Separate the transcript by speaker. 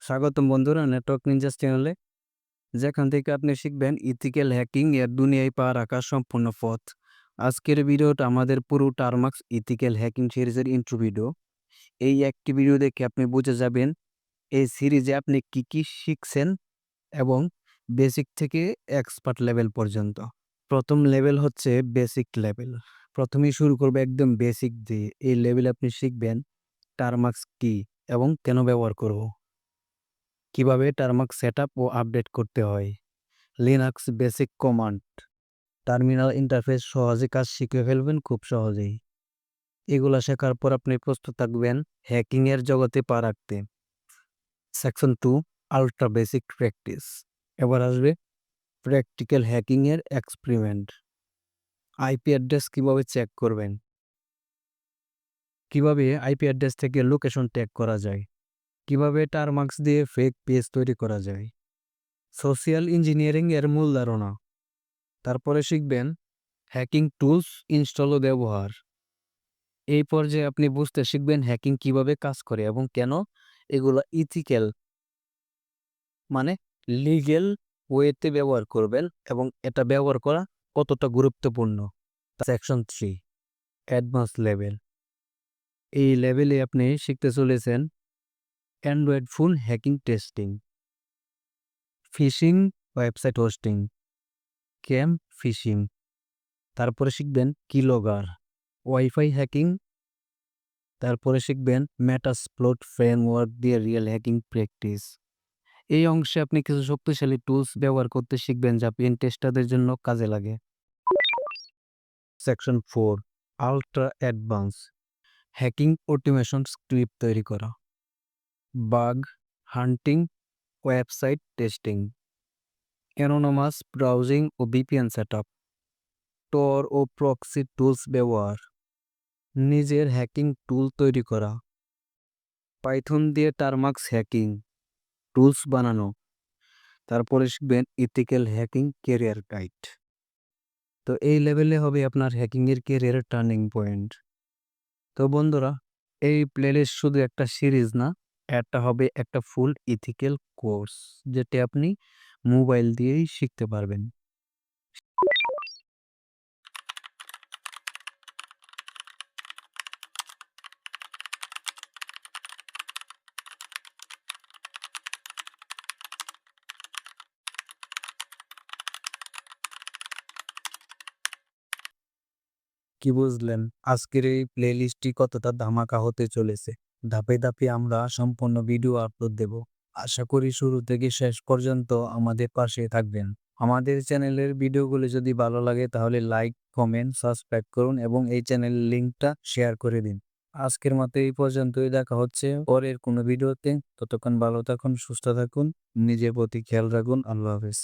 Speaker 1: স্বাগতম বন্ধুরা network ninjas চ্যানেলে, যেখান থেকে আপনি শিখবেন ইথিক্যাল হ্যাকিং এর দুনিয়ায় পা রাখার সম্পূর্ণ পথ। আজকের ভিডিওটা আমাদের পুরো টার্মাক্স ইথিক্যাল হ্যাকিং সিরিজের ইন্ট্রো ভিডিও। এই একটি ভিডিও দেখে আপনি বুঝে যাবেন এই সিরিজে আপনি কি কি শিখছেন এবং বেসিক থেকে এক্সপার্ট লেভেল পর্যন্ত। প্রথম লেভেল হচ্ছে বেসিক লেভেল। প্রথমেই শুরু করবো একদম বেসিক দিয়ে। এই লেভেলে আপনি শিখবেন টার্মাক্স কি এবং কেন ব্যবহার করব, কিভাবে টার্মাক্স সেটআপ ও আপডেট করতে হয়, Linux basic command, terminal interface সহজে কাজ শিখে ফেলবেন খুব সহজেই। এগুলা শেখার পর আপনি প্রস্তুত থাকবেন হ্যাকিংয়ের জগতে পা রাখতে। Section 2 ultra basic practice. এবার আসবে প্র্যাকটিক্যাল হ্যাকিংয়ের এক্সপেরিমেন্ট। আইপি অ্যাড্রেস কিভাবে চেক করবেন, কিভাবে আইপি অ্যাড্রেস থেকে লোকেশন ট্যাগ করা যায়, কিভাবে টার্মাক্স দিয়ে ফেক পেজ তৈরি করা যায়, সোশ্যাল ইঞ্জিনিয়ারিং এর মূল ধারণা। তারপরে শিখবেন হ্যাকিং টুলস ইনস্টল ও ব্যবহার। এই পর্যায়ে আপনি বুঝতে শিখবেন হ্যাকিং কিভাবে কাজ করে এবং কেন এগুলো ইথিক্যাল মানে লিগ্যাল ওয়েতে ব্যবহার করবেন এবং এটা ব্যবহার করা কতটা গুরুত্বপূর্ণ। Section 3 advance level. এই লেভেলে আপনি শিখতে চলেছেন Android phone hacking testing, phishing website hosting, cam phishing. তারপরে শিখবেন কিলগার ওয়াইফাই হ্যাকিং। তারপরে শিখবেন মেটাসপ্লয়েট ফ্রেমওয়ার্ক দিয়ে রিয়েল হ্যাকিং প্র্যাকটিস। এই অংশে আপনি কিছু শক্তিশালী টুলস ব্যবহার করতে শিখবেন যা পেন টেস্টারদের জন্য কাজে লাগে। Section 4 ultra advance hacking automation script তৈরি করা, বাগ হান্টিং, ওয়েবসাইট টেস্টিং, অ্যানোনামাস ব্রাউজিং ও ভিপিএন সেটআপ, টর ও প্রক্সি টুলস ব্যবহার, নিজের হ্যাকিং টুল তৈরি করা, পাইথন দিয়ে টার্মাক্স হ্যাকিং টুলস বানানো। তারপরে শিখবেন ইথিক্যাল হ্যাকিং কেরিয়ার গাইড। তো এই লেভেলে হবে আপনার হ্যাকিংয়ের কেরিয়ারের টার্নিং পয়েন্ট। তো বন্ধুরা, এই প্লেলিস্ট শুধু একটা সিরিজ না, এটা হবে একটা ফুল ইথিক্যাল কোর্স, যেটা আপনি মোবাইল দিয়েই শিখতে পারবেন। কি বুঝলেন আজকের এই প্লেলিস্টটি কতটা ধামাকা হতে চলেছে? ধাপে ধাপে আমরা সম্পূর্ণ ভিডিও আপলোড দেব। আশা করি শুরু থেকে শেষ পর্যন্ত আমাদের পাশে থাকবেন। আমাদের চ্যানেলের ভিডিওগুলো যদি ভালো লাগে তাহলে লাইক, কমেন্ট, সাবস্ক্রাইব করুন এবং এই চ্যানেলের লিঙ্কটা শেয়ার করে দিন। আজকের মতো এই পর্যন্তই, দেখা হচ্ছে পরের কোনো ভিডিওতে। ততক্ষণ ভালো থাকুন, সুস্থ থাকুন, নিজের প্রতি খেয়াল রাখুন। আল্লাহ হাফেজ।